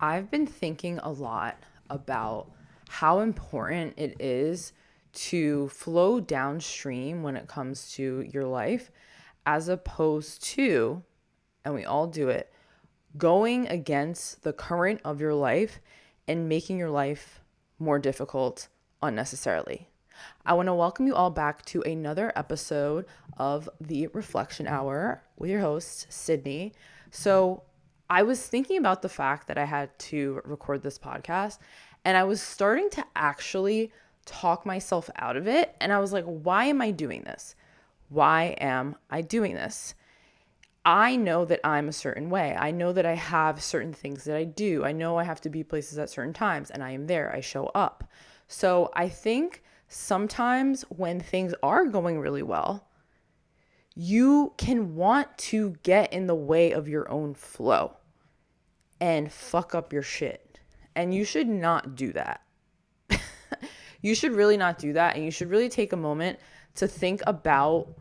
I've been thinking a lot about how important it is to flow downstream when it comes to your life, as opposed to, and we all do it, going against the current of your life and making your life more difficult unnecessarily. I want to welcome you all back to another episode of the Reflection Hour with your host, Sydney. So, I was thinking about the fact that I had to record this podcast, and I was starting to actually talk myself out of it. And I was like, why am I doing this? Why am I doing this? I know that I'm a certain way. I know that I have certain things that I do. I know I have to be places at certain times, and I am there. I show up. So I think sometimes when things are going really well, you can want to get in the way of your own flow and fuck up your shit. And you should not do that. You should really not do that. And you should really take a moment to think about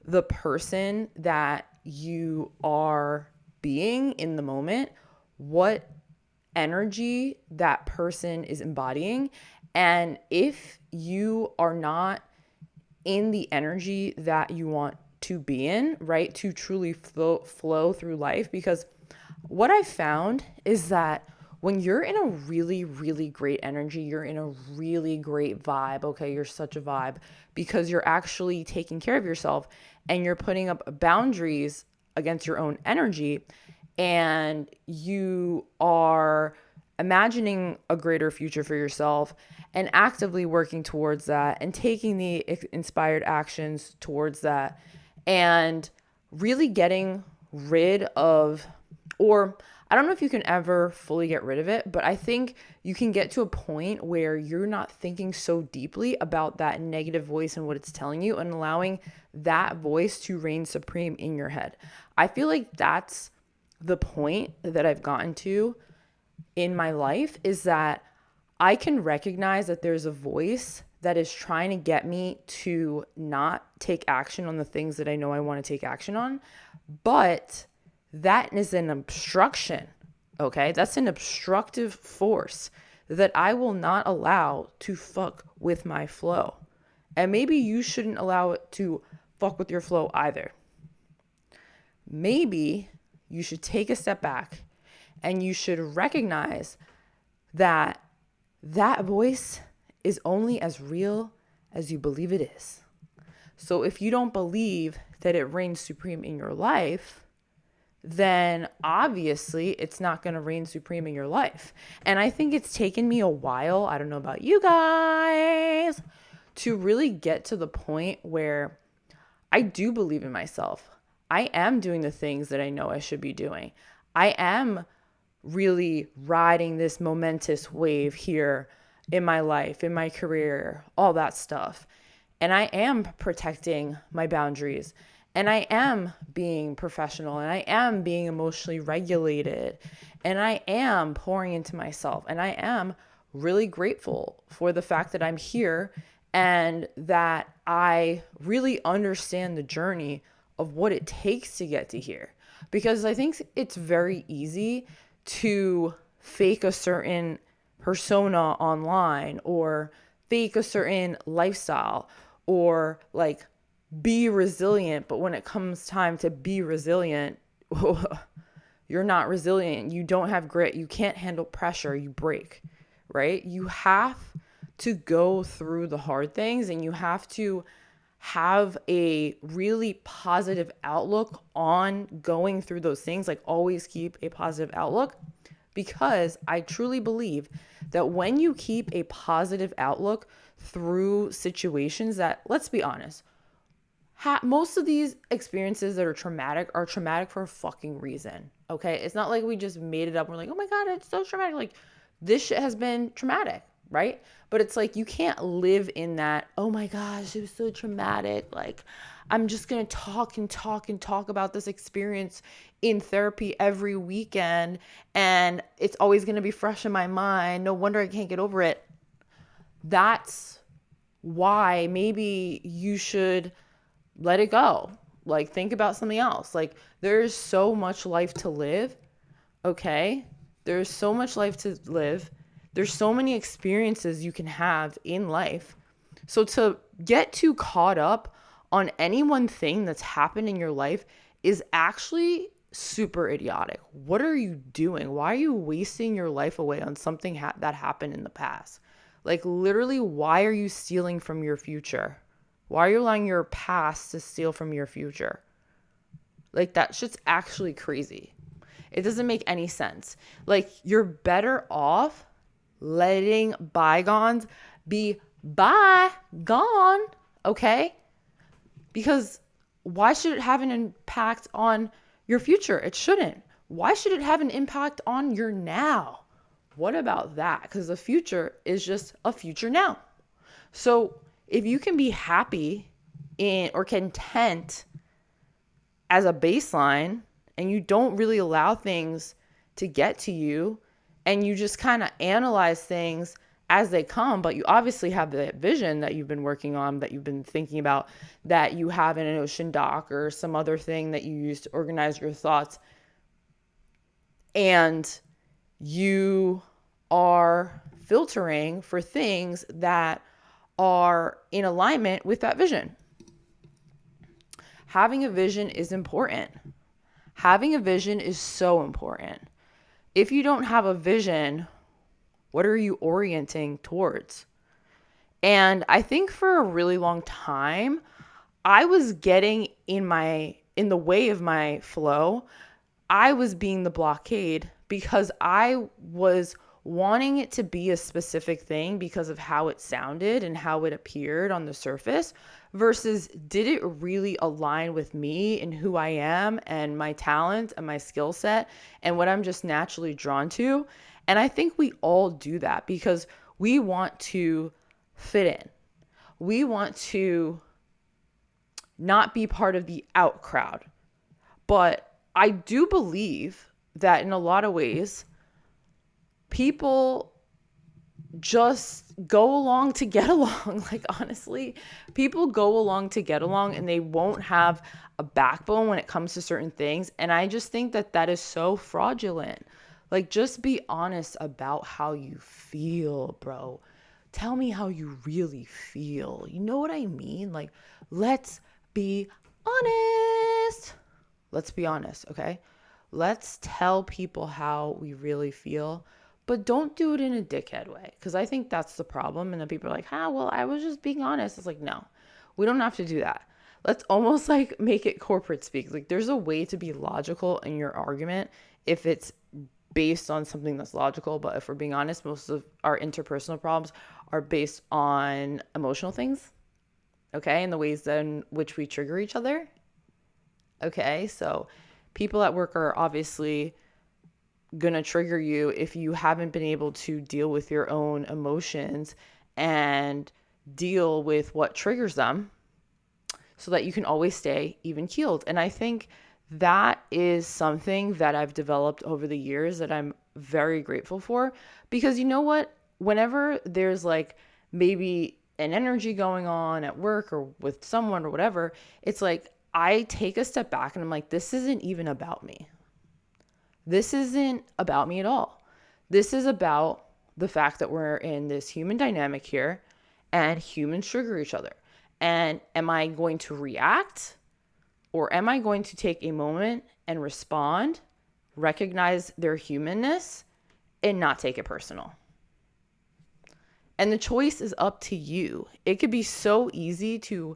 the person that you are being in the moment, what energy that person is embodying. And if you are not in the energy that you want to be in, right, to truly flow through life, because what I've found is that when you're in a really, really great energy, you're in a really great vibe. Okay, you're such a vibe because you're actually taking care of yourself and you're putting up boundaries against your own energy, and you are imagining a greater future for yourself and actively working towards that and taking the inspired actions towards that and really getting rid of, or I don't know if you can ever fully get rid of it, but I think you can get to a point where you're not thinking so deeply about that negative voice and what it's telling you and allowing that voice to reign supreme in your head. I feel like that's the point that I've gotten to in my life, is that I can recognize that there's a voice that is trying to get me to not take action on the things that I know I want to take action on, but that is an obstruction, okay? That's an obstructive force that I will not allow to fuck with my flow. And maybe you shouldn't allow it to fuck with your flow either. Maybe you should take a step back and you should recognize that that voice is only as real as you believe it is. So if you don't believe that it reigns supreme in your life, then obviously it's not going to reign supreme in your life. And I think it's taken me a while, I don't know about you guys, to really get to the point where I do believe in myself. I am doing the things that I know I should be doing. I am really riding this momentous wave here in my life, in my career, all that stuff. And I am protecting my boundaries. And I am being professional, and I am being emotionally regulated, and I am pouring into myself, and I am really grateful for the fact that I'm here and that I really understand the journey of what it takes to get to here. Because I think it's very easy to fake a certain persona online or fake a certain lifestyle or like be resilient, but when it comes time to be resilient, you're not resilient. You don't have grit. You can't handle pressure. You break, right? You have to go through the hard things, and you have to have a really positive outlook on going through those things. Like, always keep a positive outlook, because I truly believe that when you keep a positive outlook through situations that, let's be honest, most of these experiences that are traumatic for a fucking reason, okay? It's not like we just made it up. We're like, oh my God, it's so traumatic. Like, this shit has been traumatic, right? But it's like, you can't live in that, oh my gosh, it was so traumatic. Like, I'm just going to talk about this experience in therapy every weekend, and it's always going to be fresh in my mind. No wonder I can't get over it. That's why maybe you should let it go. Like, think about something else. Like, there's so much life to live, okay? There's so much life to live. There's so many experiences you can have in life. So to get too caught up on any one thing that's happened in your life is actually super idiotic. What are you doing? Why are you wasting your life away on something that happened in the past? Like, literally, why are you stealing from your future? Why are you allowing your past to steal from your future? Like, that shit's actually crazy. It doesn't make any sense. Like, you're better off letting bygones be bygone, okay? Because why should it have an impact on your future? It shouldn't. Why should it have an impact on your now? What about that? Because the future is just a future now. So if you can be happy in or content as a baseline, and you don't really allow things to get to you, and you just kind of analyze things as they come, but you obviously have the vision that you've been working on, that you've been thinking about, that you have in an ocean dock or some other thing that you use to organize your thoughts, and you are filtering for things that are in alignment with that vision. Having a vision is important. Having a vision is so important. If you don't have a vision, what are you orienting towards? And I think for a really long time, I was getting in the way of my flow. I was being the blockade because I was wanting it to be a specific thing because of how it sounded and how it appeared on the surface, versus did it really align with me and who I am and my talent and my skill set and what I'm just naturally drawn to. And I think we all do that because we want to fit in. We want to not be part of the out crowd. But I do believe that in a lot of ways, people just go along to get along. Like, honestly, people go along to get along, and they won't have a backbone when it comes to certain things. And I just think that that is so fraudulent. Like, just be honest about how you feel, bro. Tell me how you really feel. You know what I mean? Like, let's be honest. Let's be honest, okay? Let's tell people how we really feel, but don't do it in a dickhead way, because I think that's the problem. And then people are like, well, I was just being honest. It's like, no, we don't have to do that. Let's almost like make it corporate speak. Like, there's a way to be logical in your argument if it's based on something that's logical. But if we're being honest, most of our interpersonal problems are based on emotional things, okay? And the ways in which we trigger each other. Okay, so people at work are obviously going to trigger you if you haven't been able to deal with your own emotions and deal with what triggers them so that you can always stay even keeled. And I think that is something that I've developed over the years that I'm very grateful for, because you know what? Whenever there's like maybe an energy going on at work or with someone or whatever, it's like I take a step back and I'm like, this isn't even about me. This isn't about me at all. This is about the fact that we're in this human dynamic here and humans trigger each other. And am I going to react, or am I going to take a moment and respond, recognize their humanness, and not take it personal? And the choice is up to you. It could be so easy to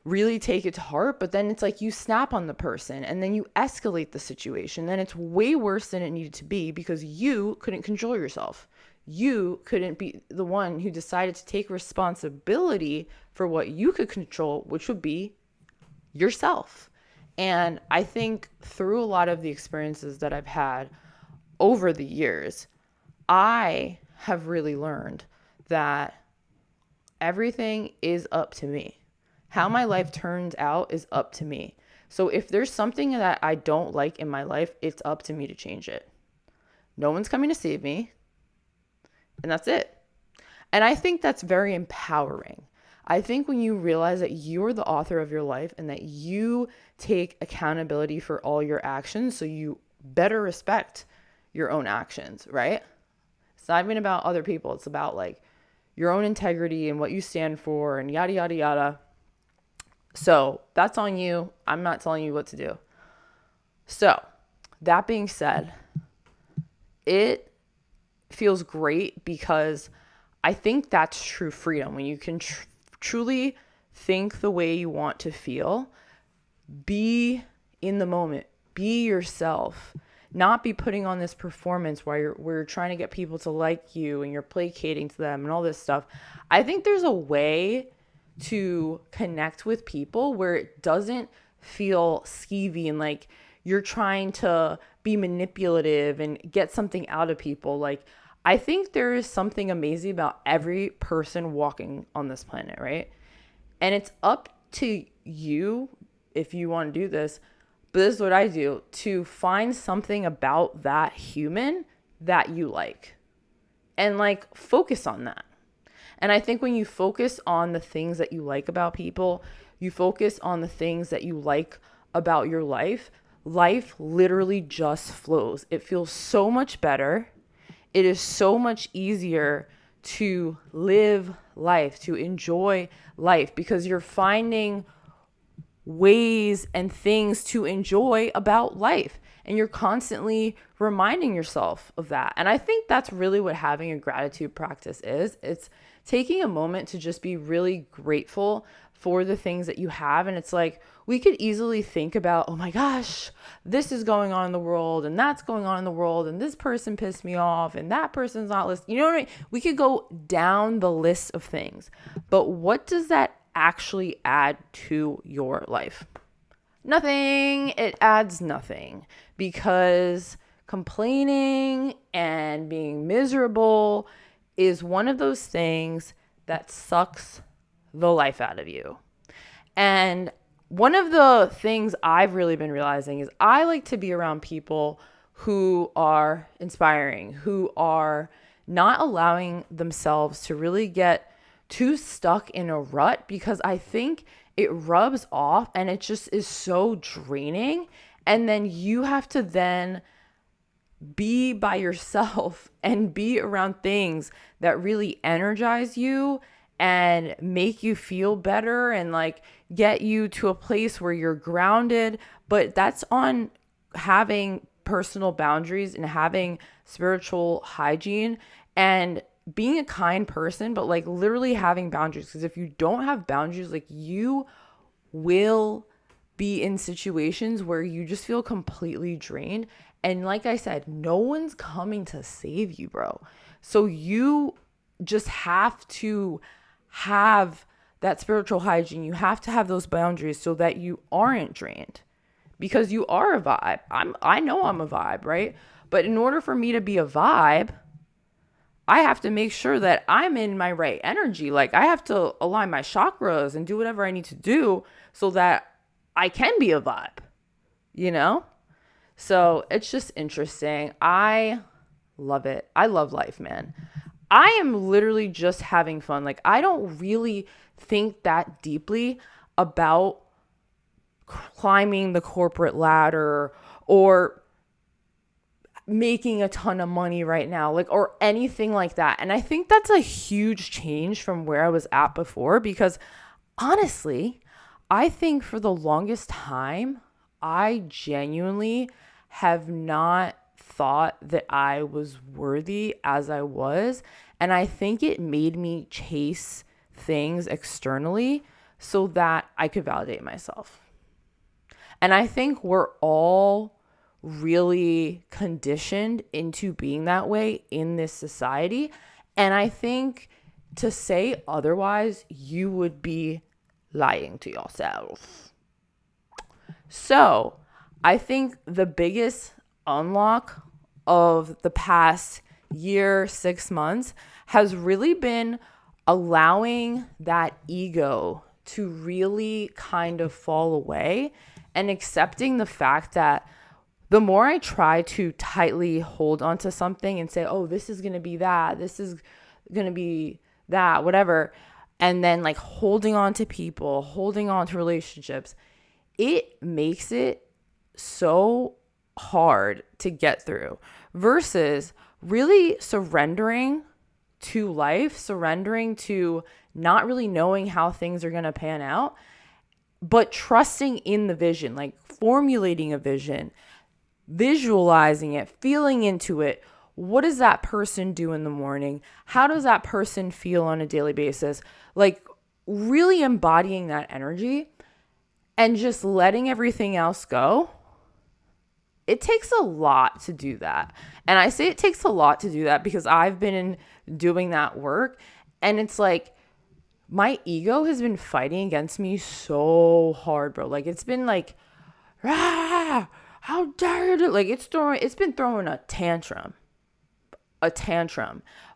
really take it to heart, but then it's like you snap on the person and then you escalate the situation. Then it's way worse than it needed to be because you couldn't control yourself. You couldn't be the one who decided to take responsibility for what you could control, which would be yourself. And I think through a lot of the experiences that I've had over the years, I have really learned that everything is up to me. How my life turns out is up to me. So if there's something that I don't like in my life, it's up to me to change it. No one's coming to save me. And that's it. And I think that's very empowering. I think when you realize that you're the author of your life and that you take accountability for all your actions, so you better respect your own actions, right? It's not even about other people. It's about like your own integrity and what you stand for and yada, yada, yada. So that's on you. I'm not telling you what to do. So that being said, it feels great because I think that's true freedom. When you can truly think the way you want to feel, be in the moment, be yourself, not be putting on this performance where you're trying to get people to like you and you're placating to them and all this stuff. I think there's a way to connect with people where it doesn't feel skeevy and like you're trying to be manipulative and get something out of people. Like, I think there is something amazing about every person walking on this planet, right? And it's up to you if you want to do this, but this is what I do, to find something about that human that you like and like focus on that. And I think when you focus on the things that you like about people, you focus on the things that you like about your life, life literally just flows. It feels so much better. It is so much easier to live life, to enjoy life, because you're finding ways and things to enjoy about life. And you're constantly reminding yourself of that. And I think that's really what having a gratitude practice is. It's taking a moment to just be really grateful for the things that you have. And it's like, we could easily think about, oh my gosh, this is going on in the world and that's going on in the world and this person pissed me off and that person's not listening. You know what I mean? We could go down the list of things. But what does that actually add to your life? Nothing. It adds nothing, because complaining and being miserable is one of those things that sucks the life out of you. And one of the things I've really been realizing is I like to be around people who are inspiring, who are not allowing themselves to really get too stuck in a rut, because I think it rubs off and it just is so draining. And then you have to then be by yourself and be around things that really energize you and make you feel better and like get you to a place where you're grounded. But that's on having personal boundaries and having spiritual hygiene and being a kind person, but like literally having boundaries. Because if you don't have boundaries, like you will be in situations where you just feel completely drained. And like I said, no one's coming to save you, bro. So you just have to have that spiritual hygiene. You have to have those boundaries so that you aren't drained, because you are a vibe. I know I'm a vibe, right? But in order for me to be a vibe, I have to make sure that I'm in my right energy. Like, I have to align my chakras and do whatever I need to do so that I can be a vibe, you know? So it's just interesting. I love it. I love life, man. I am literally just having fun. Like, I don't really think that deeply about climbing the corporate ladder or making a ton of money right now, like, or anything like that. And I think that's a huge change from where I was at before, because honestly, I think for the longest time, I genuinely have not thought that I was worthy as I was. And I think it made me chase things externally so that I could validate myself. And I think we're all really conditioned into being that way in this society. And I think to say otherwise, you would be lying to yourself. So I think the biggest unlock of the past year, 6 months, has really been allowing that ego to really kind of fall away and accepting the fact that the more I try to tightly hold onto something and say, oh, this is going to be that, this is going to be that, whatever, and then like holding on to people, holding on to relationships, it makes it so hard to get through versus really surrendering to life, surrendering to not really knowing how things are going to pan out, but trusting in the vision, like formulating a vision, visualizing it, feeling into it. What does that person do in the morning? How does that person feel on a daily basis? Like really embodying that energy and just letting everything else go. It takes a lot to do that. And I say it takes a lot to do that because I've been doing that work. And it's like, my ego has been fighting against me so hard, bro. Like it's been like, ah, how dare you? Like it's been throwing a tantrum.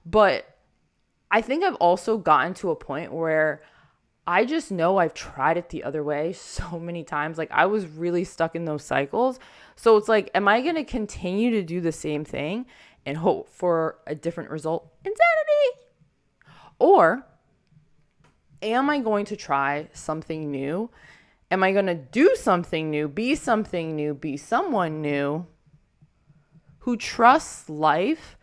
But I think I've also gotten to a point where I just know I've tried it the other way so many times. Like I was really stuck in those cycles. So it's like, am I going to continue to do the same thing and hope for a different result? Insanity. Or am I going to try something new? Am I going to do something new, be someone new who trusts life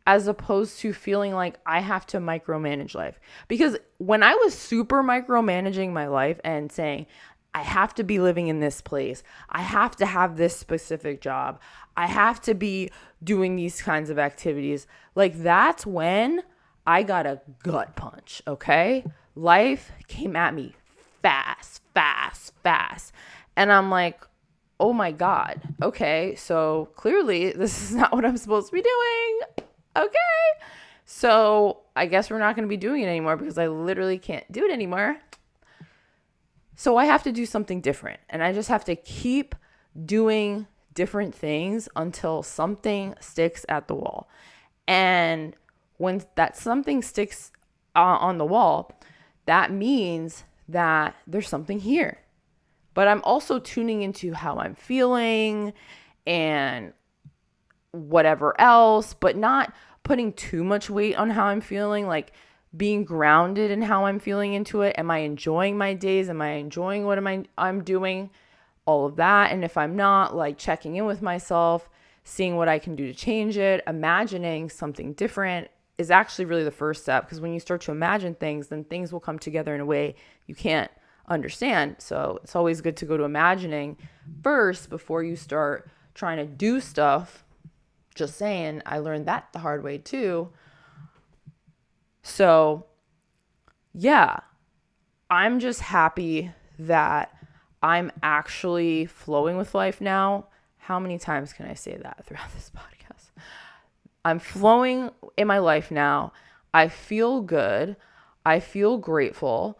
as opposed to feeling like I have to micromanage life? Because when I was super micromanaging my life and saying, I have to be living in this place, I have to have this specific job, I have to be doing these kinds of activities, like that's when I got a gut punch, okay? Life came at me fast. And I'm like, oh my God, okay, so clearly this is not what I'm supposed to be doing. Okay, so I guess we're not going to be doing it anymore because I literally can't do it anymore. So I have to do something different. And I just have to keep doing different things until something sticks at the wall. And when that something sticks on the wall, that means that there's something here. But I'm also tuning into how I'm feeling and whatever else, but not putting too much weight on how I'm feeling, like being grounded in how I'm feeling into it. Am I enjoying my days? Am I enjoying what I'm doing? All of that. And if I'm not, like checking in with myself, seeing what I can do to change it, imagining something different is actually really the first step, because when you start to imagine things, then things will come together in a way you can't understand. So it's always good to go to imagining first before you start trying to do stuff. Just saying, I learned that the hard way too. So yeah, I'm just happy that I'm actually flowing with life now. How many times can I say that throughout this podcast? I'm flowing in my life now. I feel good. I feel grateful.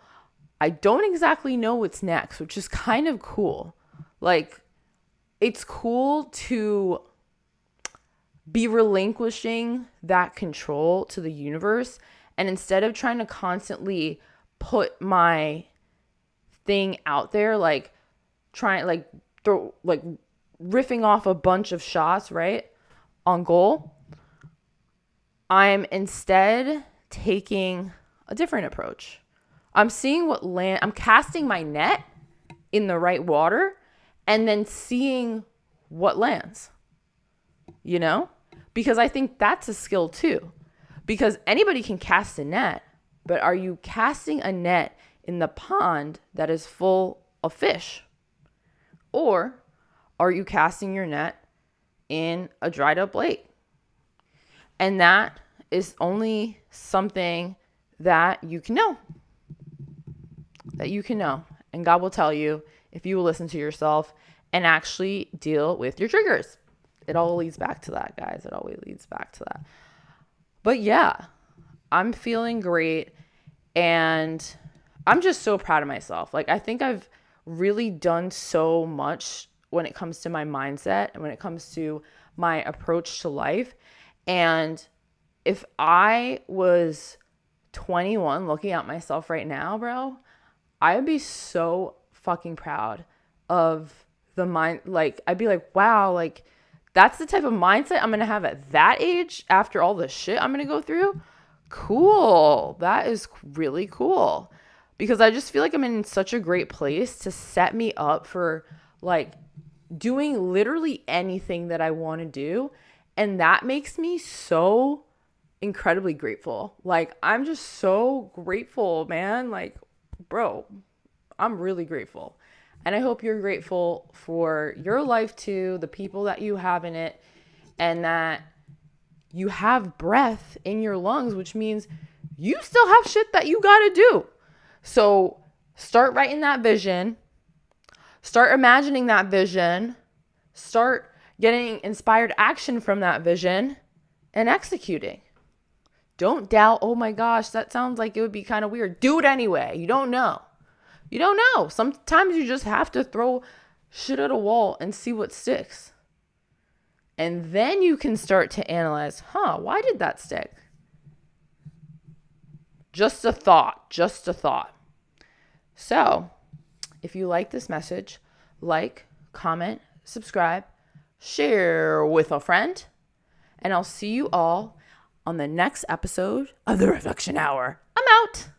I don't exactly know what's next, which is kind of cool. Like, it's cool to be relinquishing that control to the universe. And instead of trying to constantly put my thing out there, like trying, like throw, like riffing off a bunch of shots, right, on goal, I'm instead taking a different approach. I'm seeing what land, I'm casting my net in the right water and then seeing what lands, you know? Because I think that's a skill too. Because anybody can cast a net, but are you casting a net in the pond that is full of fish? Or are you casting your net in a dried up lake? And that is only something that you can know. That you can know. And God will tell you if you will listen to yourself and actually deal with your triggers. It all leads back to that, guys. It always leads back to that. But yeah, I'm feeling great. And I'm just so proud of myself. Like, I think I've really done so much when it comes to my mindset and when it comes to my approach to life. And if I was 21 looking at myself right now, bro, I would be so fucking proud of the mind. Like, I'd be like, wow, like, that's the type of mindset I'm going to have at that age after all the shit I'm going to go through. Cool. That is really cool. Because I just feel like I'm in such a great place to set me up for, like, doing literally anything that I want to do. And that makes me so incredibly grateful. Like, I'm just so grateful, man. Like, bro, I'm really grateful. And I hope you're grateful for your life too, the people that you have in it, and that you have breath in your lungs, which means you still have shit that you got to do. So start writing that vision, start imagining that vision, start getting inspired action from that vision and executing. Don't doubt, oh my gosh, that sounds like it would be kind of weird. Do it anyway. You don't know. You don't know. Sometimes you just have to throw shit at a wall and see what sticks. And then you can start to analyze, why did that stick? Just a thought, just a thought. So, if you like this message, like, comment, subscribe, share with a friend, and I'll see you all on the next episode of the Reflection Hour. I'm out.